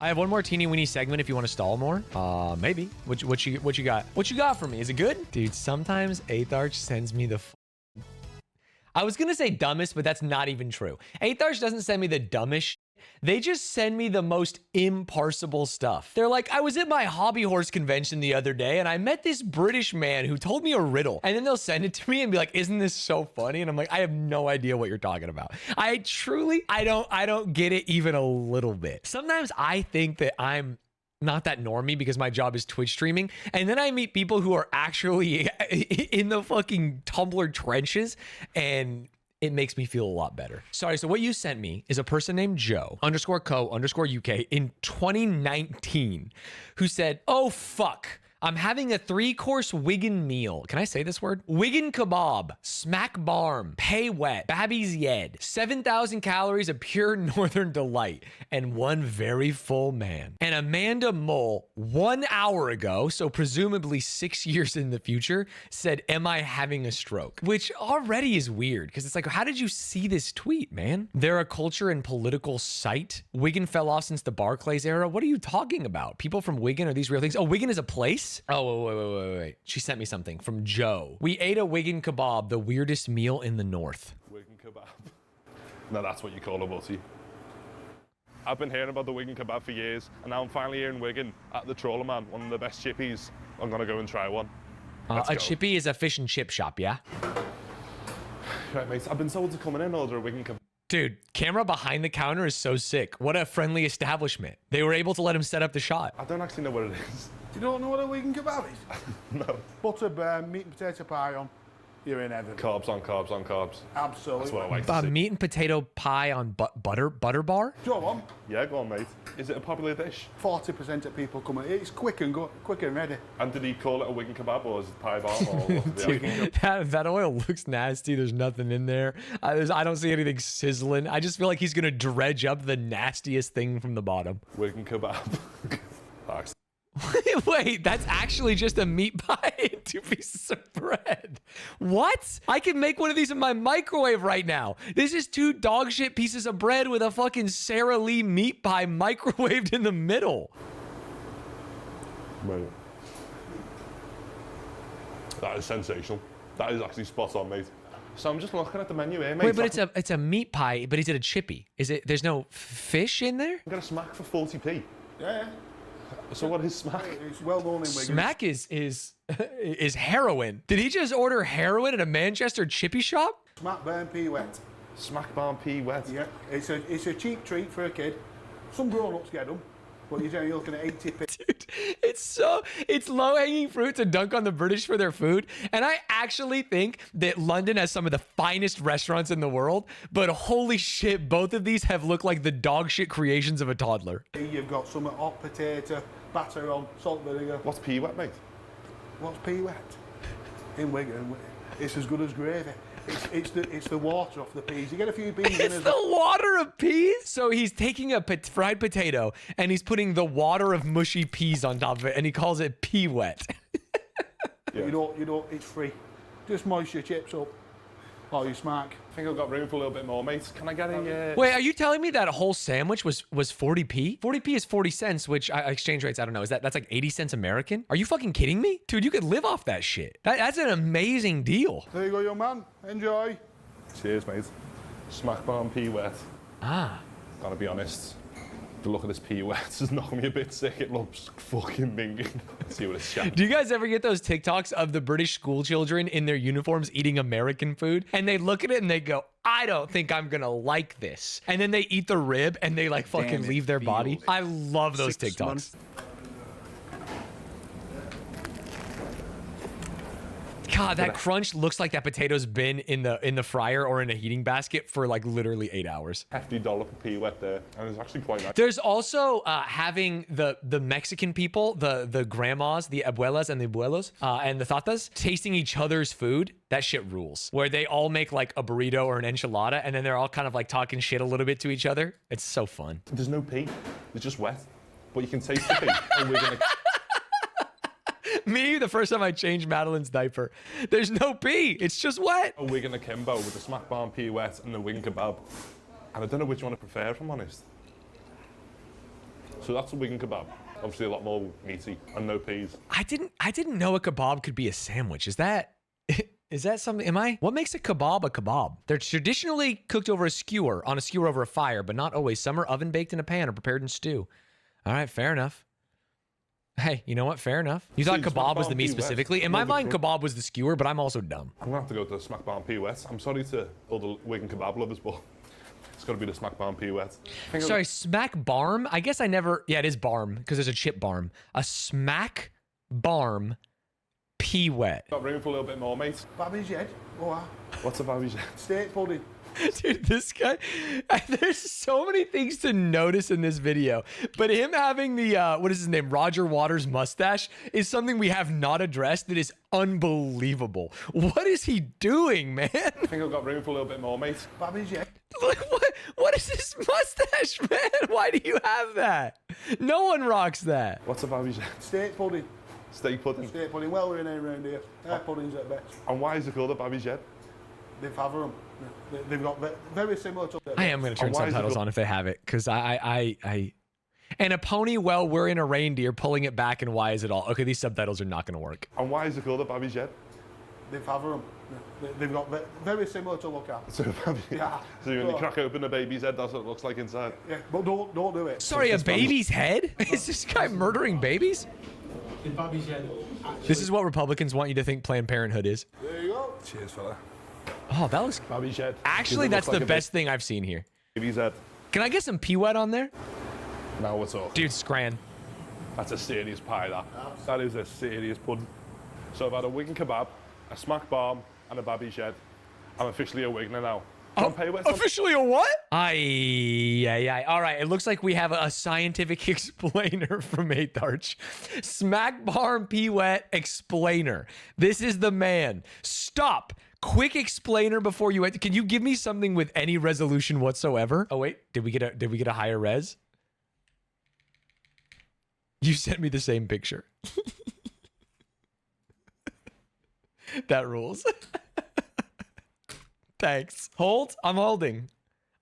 I have one more teeny weeny segment if you want to stall more. Maybe. What you got? What you got for me? Is it good? Dude, sometimes 8th Arch sends me the I was gonna say dumbest, but that's not even true. 8th Arch doesn't send me the dumbest. They just send me the most imparsible stuff. They're like, I was at my hobby horse convention the other day and I met this British man who told me a riddle. And then they'll send it to me and be like, isn't this so funny? And I'm like, I have no idea what you're talking about. I don't get it even a little bit. Sometimes I think that I'm not that normie because my job is Twitch streaming. And then I meet people who are actually in the fucking Tumblr trenches and it makes me feel a lot better. Sorry, so what you sent me is a person named Joe_co_UK in 2019 who said, oh, fuck. I'm having a 3-course Wigan meal. Can I say this word? Wigan kebab, smack barm, pay wet, babby's yed, 7,000 calories of pure northern delight, and one very full man. And Amanda Mole, 1 hour ago, so presumably 6 years in the future, said, am I having a stroke? Which already is weird, because it's like, how did you see this tweet, man? They're a culture and political site. Wigan fell off since the Barclays era. What are you talking about? People from Wigan, are these real things? Oh, Wigan is a place? Oh, wait. She sent me something from Joe. We ate a Wigan kebab, the weirdest meal in the north. Wigan kebab. No, that's what you call a butty. I've been hearing about the Wigan kebab for years, and now I'm finally here in Wigan at the Trawler Man, one of the best chippies. I'm gonna go and try one. A chippy is a fish and chip shop, yeah? Right, mate, I've been told to come in and order a Wigan kebab. Dude, camera behind the counter is so sick. What a friendly establishment. They were able to let him set up the shot. I don't actually know what it is. You don't know what a Wigan kebab is? No. Butter, barm, meat and potato pie on. You're in heaven. Carbs on carbs on carbs. Absolutely. That's what I like to see. Meat and potato pie on butter bar? Go on. Yeah, go on, mate. Is it a popular dish? 40% of people come in. It's quick and ready. And did he call it a Wigan kebab or is it pie barm or what's the Dude, that oil looks nasty. There's nothing in there. I don't see anything sizzling. I just feel like he's gonna dredge up the nastiest thing from the bottom. Wigan kebab. Thanks. Wait, that's actually just a meat pie and 2 pieces of bread. What? I can make one of these in my microwave right now. This is 2 dog shit pieces of bread with a fucking Sara Lee meat pie microwaved in the middle. Right. That is sensational. That is actually spot on, mate. So I'm just looking at the menu here, mate. Wait, but it's a meat pie, but is it a chippy? Is it? There's no fish in there? I'm gonna smack for 40p. Yeah. So what is smack? It's well known in Wigan. Smack is heroin. Did he just order heroin at a Manchester chippy shop? Smack, barm, pea wet. Smack barm pea wet. Yeah. It's a cheap treat for a kid. Some grown-ups get them. But you're looking at 80p. Dude, it's low-hanging fruit to dunk on the British for their food. And I actually think that London has some of the finest restaurants in the world. But holy shit, both of these have looked like the dog shit creations of a toddler. You've got some hot potato, batter on, salt vinegar. What's pea wet, mate? What's pea wet? In Wigan, it's as good as gravy. It's the water off the peas. You get a few peas in It's the water of peas? So he's taking a fried potato and he's putting the water of mushy peas on top of it and he calls it pea wet. Yeah. You don't, it's free. Just moist your chips up. Oh, you smack. I think I've got room for a little bit more, mate. Can I get a... Wait, are you telling me that a whole sandwich was 40p? 40p is 40 cents, which exchange rates, I don't know. That's like 80 cents American? Are you fucking kidding me? Dude, you could live off that shit. That's an amazing deal. There you go, young man. Enjoy. Cheers, mate. Smack barm pea wet. Ah. Gotta be honest. The look of this pea wet is knocking me a bit sick. It looks fucking minging. Let's see what it's shot. Do you guys ever get those TikToks of the British school children in their uniforms eating American food? And they look at it and they go, I don't think I'm gonna like this. And then they eat the rib and they like fucking leave their body. I love those TikToks. God, that crunch looks like that potato's been in the fryer or in a heating basket for like literally 8 hours. Hefty dollop of pea wet there, and it's actually quite nice. There's also having the Mexican people, the grandmas, the abuelas and the abuelos, and the tatas tasting each other's food. That shit rules. Where they all make like a burrito or an enchilada, and then they're all kind of like talking shit a little bit to each other. It's so fun. There's no pea. It's just wet, but you can taste the pea. And we're gonna... Me, the first time I changed Madeline's diaper. There's no pee. It's just wet. A Wigan akimbo with the smack barm pea wet and the Wigan kebab. And I don't know which one I prefer, if I'm honest. So that's a Wigan kebab. Obviously a lot more meaty and no peas. I didn't know a kebab could be a sandwich. Is that something? What makes a kebab a kebab? They're traditionally cooked over a skewer, on a skewer over a fire, but not always. Some are oven baked in a pan or prepared in stew. All right, fair enough. Hey, you know what? Fair enough. You thought kebab was the meat specifically? In my mind, kebab was the skewer, but I'm also dumb. I'm gonna have to go to the Smack Barm P Wet. I'm sorry to all the Wigan kebab lovers, but it's got to be the Smack Barm P Wet. Sorry, Smack Barm? I guess I never... Yeah, it is Barm, because there's a chip barm. A Smack Barm P Wet. Got room for a little bit more, mate. Baby's head. Oh, wow. What's a baby's head? Steak pudding. Dude, this guy, there's so many things to notice in this video, but him having the, what is his name, Roger Waters mustache is something we have not addressed that is unbelievable. What is he doing, man? I think I've got room for a little bit more, mate. Baby's head. Look, what is this mustache, man? Why do you have that? No one rocks that. What's a baby's head? Steak pudding. Steak pudding. Steak pudding. Well, we're in around here. Puddings at best. And why is it called a baby's head? They've had them. They've got very similar to... I am going to turn subtitles on if they have it, because I... And a pony, well, we're in a reindeer, pulling it back, and why is it all... Okay, these subtitles are not going to work. And why is it called a baby's head? They've had them. They've got very similar to look at. So, Yeah. So when you crack open a baby's head, that's what it looks like inside. Yeah, but don't do it. Sorry, a baby's head? Is this guy murdering babies? The baby's head. This is what Republicans want you to think Planned Parenthood is. There you go. Cheers, fella. Oh, that looks... Baby's head. Actually, that's the best thing I've seen here. Baby's head. Can I get some P-Wet on there? Now what's up? Dude, scran. That's a serious pie, that. That is a serious pudding. So I've had a Wigan kebab, a Smack Barm, and a baby's head. I'm officially a Wiganer now. Officially a what? Aye. All right, it looks like we have a scientific explainer from 8th Arch. Smack Barm P-Wet explainer. This is the man. Stop. Quick explainer before you... Can you give me something with any resolution whatsoever? Oh, wait. Did we get a higher res? You sent me the same picture. That rules. Thanks. Hold. I'm holding.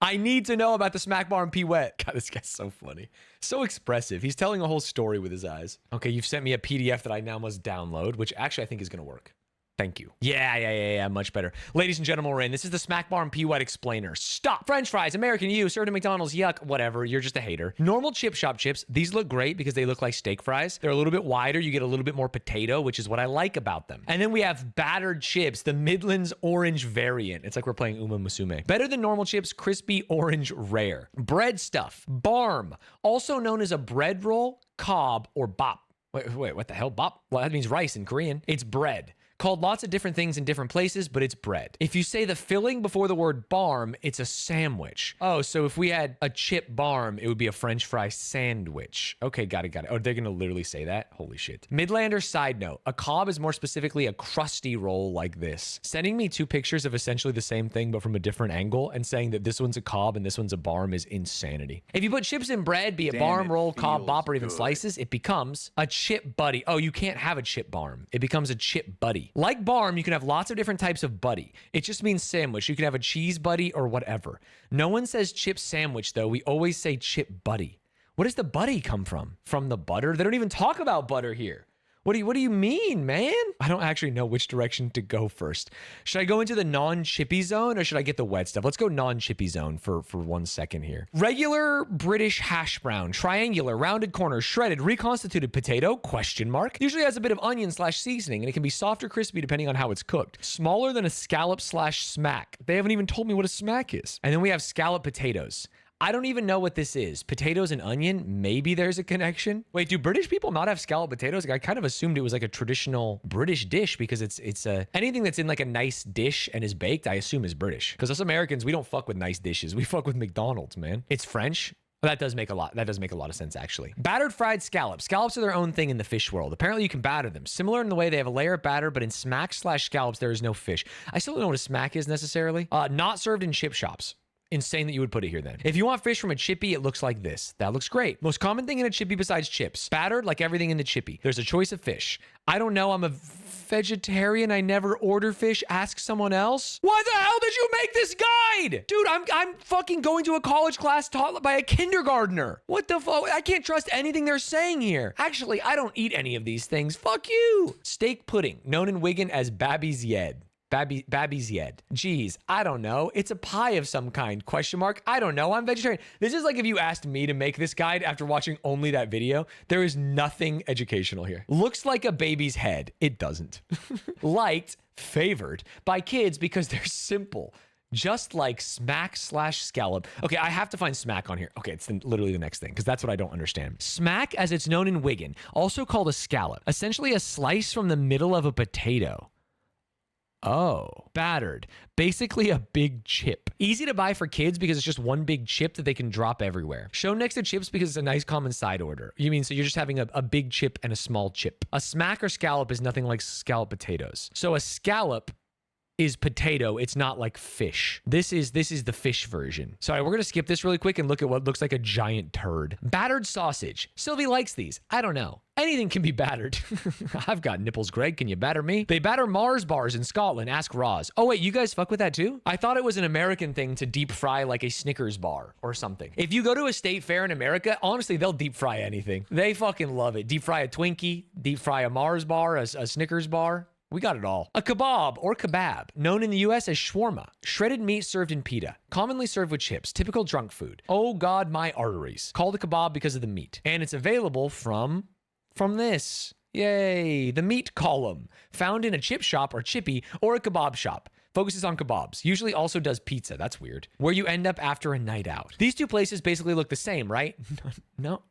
I need to know about the Smack Barm P-Wet. God, this guy's so funny. So expressive. He's telling a whole story with his eyes. Okay, you've sent me a PDF that I now must download, which actually I think is going to work. Thank you. Yeah, much better. Ladies and gentlemen, we're in. This is the Smack Barm P-Wet explainer. Stop. French fries, American you, served at McDonald's, yuck, whatever. You're just a hater. Normal chip shop chips. These look great because they look like steak fries. They're a little bit wider. You get a little bit more potato, which is what I like about them. And then we have battered chips, the Midlands orange variant. It's like we're playing Uma Musume. Better than normal chips, crispy orange rare. Bread stuff, barm, also known as a bread roll, cob, or bop. Wait, what the hell? Bop? Well, that means rice in Korean. It's bread. Called lots of different things in different places, but it's bread. If you say the filling before the word barm, it's a sandwich. Oh, so if we had a chip barm, it would be a French fry sandwich. Okay, got it. Oh, they're gonna literally say that? Holy shit. Midlander side note, a cob is more specifically a crusty roll like this. Sending me 2 pictures of essentially the same thing, but from a different angle, and saying that this one's a cob and this one's a barm is insanity. If you put chips in bread, be it barm, roll, cob, bop, or even slices, it becomes a chip buddy. Oh, you can't have a chip barm. It becomes a chip buddy. Like barm, you can have lots of different types of buddy. It just means sandwich. You can have a cheese buddy or whatever. No one says chip sandwich, though. We always say chip buddy. What does the buddy come from? From the butter? They don't even talk about butter here. What do you mean, man? I don't actually know which direction to go first. Should I go into the non-chippy zone or should I get the wet stuff? Let's go non-chippy zone for 1 second here. Regular British hash brown, triangular, rounded corners, shredded, reconstituted potato, question mark. Usually has a bit of onion / seasoning and it can be soft or crispy depending on how it's cooked. Smaller than a scallop / smack. They haven't even told me what a smack is. And then we have scallop potatoes. I don't even know what this is. Potatoes and onion? Maybe there's a connection. Wait, do British people not have scalloped potatoes? Like, I kind of assumed it was like a traditional British dish because it's anything that's in like a nice dish and is baked, I assume is British. Because us Americans, we don't fuck with nice dishes. We fuck with McDonald's, man. It's French. Well, that does make a lot of sense, actually. Battered fried scallops. Scallops are their own thing in the fish world. Apparently, you can batter them. Similar in the way they have a layer of batter, but in smack / scallops, there is no fish. I still don't know what a smack is necessarily. Not served in chip shops. insane that you would put it here then. If you want fish from a chippy, it looks like this. That looks great. Most common thing in a chippy besides chips. Battered, like everything in the chippy. There's a choice of fish. I don't know. I'm a vegetarian. I never order fish. Ask someone else. Why the hell did you make this guide? Dude, I'm fucking going to a college class taught by a kindergartner. What the fuck? I can't trust anything they're saying here. Actually, I don't eat any of these things. Fuck you. Steak pudding, known in Wigan as Babby's Yed. Babby's Yed. Geez, I don't know. It's a pie of some kind, question mark. I don't know. I'm vegetarian. This is like if you asked me to make this guide after watching only that video. There is nothing educational here. Looks like a baby's head. It doesn't. Liked, favored by kids because they're simple. Just like smack/scallop. Okay, I have to find smack on here. Okay, it's literally the next thing because that's what I don't understand. Smack, as it's known in Wigan, also called a scallop. Essentially a slice from the middle of a potato. Oh, battered. Basically a big chip. Easy to buy for kids because it's just one big chip that they can drop everywhere. Shown next to chips because it's a nice common side order. You mean so you're just having a big chip and a small chip. A smack or scallop is nothing like scallop potatoes. So a scallop is potato. It's not like fish. This is the fish version. Sorry, we're gonna skip this really quick and look at what looks like a giant turd. Battered sausage. Sylvie likes these. I don't know. Anything can be battered. I've got nipples, Greg. Can you batter me? They batter Mars bars in Scotland. Ask Roz. Oh, wait, you guys fuck with that too? I thought it was an American thing to deep fry like a Snickers bar or something. If you go to a state fair in America, honestly, they'll deep fry anything. They fucking love it. Deep fry a Twinkie, deep fry a Mars bar, a Snickers bar. We got it all. A kebab or kebab, known in the US as shawarma, shredded meat served in pita, commonly served with chips, typical drunk food. Oh God, my arteries. Called a kebab because of the meat. And it's available from this. Yay, the meat column, found in a chip shop or chippy or a kebab shop. Focuses on kebabs. Usually also does pizza. That's weird. Where you end up after a night out. These two places basically look the same, right? No.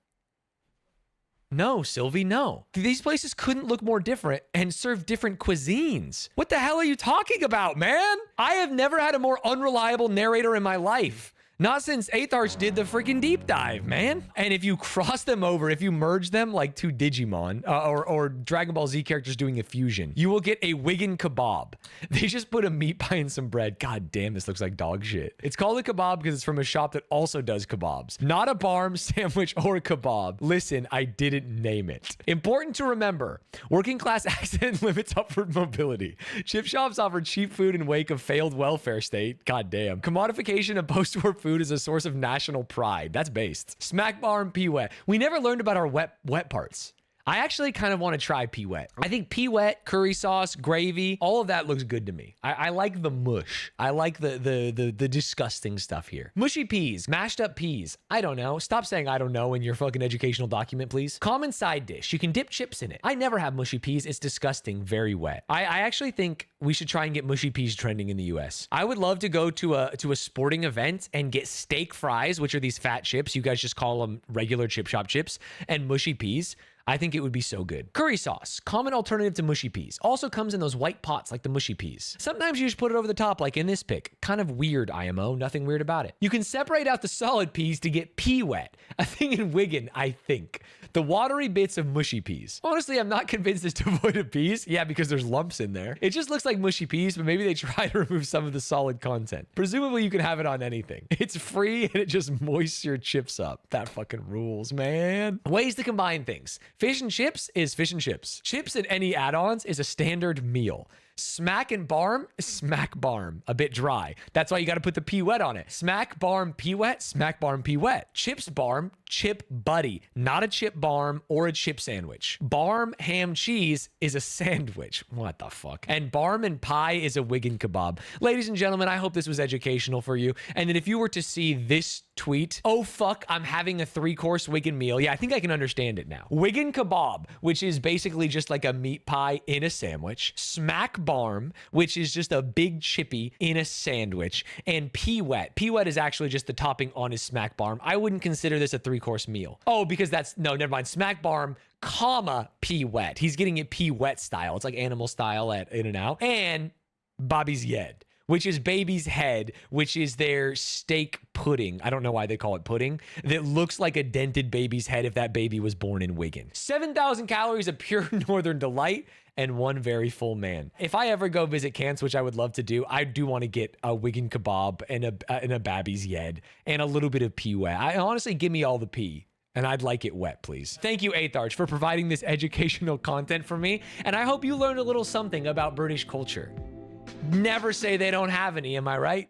No, Sylvie, no. These places couldn't look more different and serve different cuisines. What the hell are you talking about, man? I have never had a more unreliable narrator in my life. Not since 8th Arch did the freaking deep dive, man. And if you cross them over, if you merge them like two Digimon or Dragon Ball Z characters doing a fusion, you will get a Wigan kebab. They just put a meat pie in some bread. God damn, this looks like dog shit. It's called a kebab because it's from a shop that also does kebabs. Not a barm, sandwich, or a kebab. Listen, I didn't name it. Important to remember, working class accent limits upward mobility. Chip shops offer cheap food in wake of failed welfare state. God damn. Commodification of post-war food is a source of national pride. That's based. Smack barm, pea wet. We never learned about our wet parts. I actually kind of want to try pea wet. I think pea wet, curry sauce, gravy, all of that looks good to me. I like the mush. I like the disgusting stuff here. Mushy peas, mashed up peas. I don't know. Stop saying I don't know in your fucking educational document, please. Common side dish. You can dip chips in it. I never have mushy peas. It's disgusting. Very wet. I actually think we should try and get mushy peas trending in the US. I would love to go to a sporting event and get steak fries, which are these fat chips. You guys just call them regular chip shop chips, and mushy peas. I think it would be so good. Curry sauce, common alternative to mushy peas. Also comes in those white pots like the mushy peas. Sometimes you just put it over the top like in this pic. Kind of weird, IMO. Nothing weird about it. You can separate out the solid peas to get pea wet. A thing in Wigan, I think. The watery bits of mushy peas. Honestly, I'm not convinced it's devoid of peas. Yeah, because there's lumps in there. It just looks like mushy peas, but maybe they try to remove some of the solid content. Presumably you can have it on anything. It's free and it just moists your chips up. That fucking rules, man. Ways to combine things. Fish and chips is fish and chips. Chips and any add-ons is a standard meal. Smack and barm, smack barm. A bit dry. That's why you got to put the pea wet on it. Smack barm pea wet, smack barm pea wet. Chips barm, chip buddy. Not a chip barm or a chip sandwich. Barm ham cheese is a sandwich. What the fuck? And barm and pie is a Wigan kebab. Ladies and gentlemen, I hope this was educational for you. And then if you were to see this tweet, oh fuck, I'm having a 3-course Wigan meal. Yeah, I think I can understand it now. Wigan kebab, which is basically just like a meat pie in a sandwich. Smack barm, which is just a big chippy in a sandwich. And pea wet. Pea wet is actually just the topping on his smack barm. I wouldn't consider this a 3-course meal. Oh, because that's, no, never mind. Smack barm, comma, pea wet. He's getting it pea wet style. It's like animal style at In-N-Out. And Bobby's Yed, which is baby's head, which is their steak pudding. I don't know why they call it pudding. That looks like a dented baby's head if that baby was born in Wigan. 7,000 calories of pure northern delight and one very full man. If I ever go visit Cairns, which I would love to do, I do want to get a Wigan kebab and a babby's yed and a little bit of pea wet. I honestly, give me all the pea. And I'd like it wet, please. Thank you, 8th Arch, for providing this educational content for me. And I hope you learned a little something about British culture. Never say they don't have any, am I right?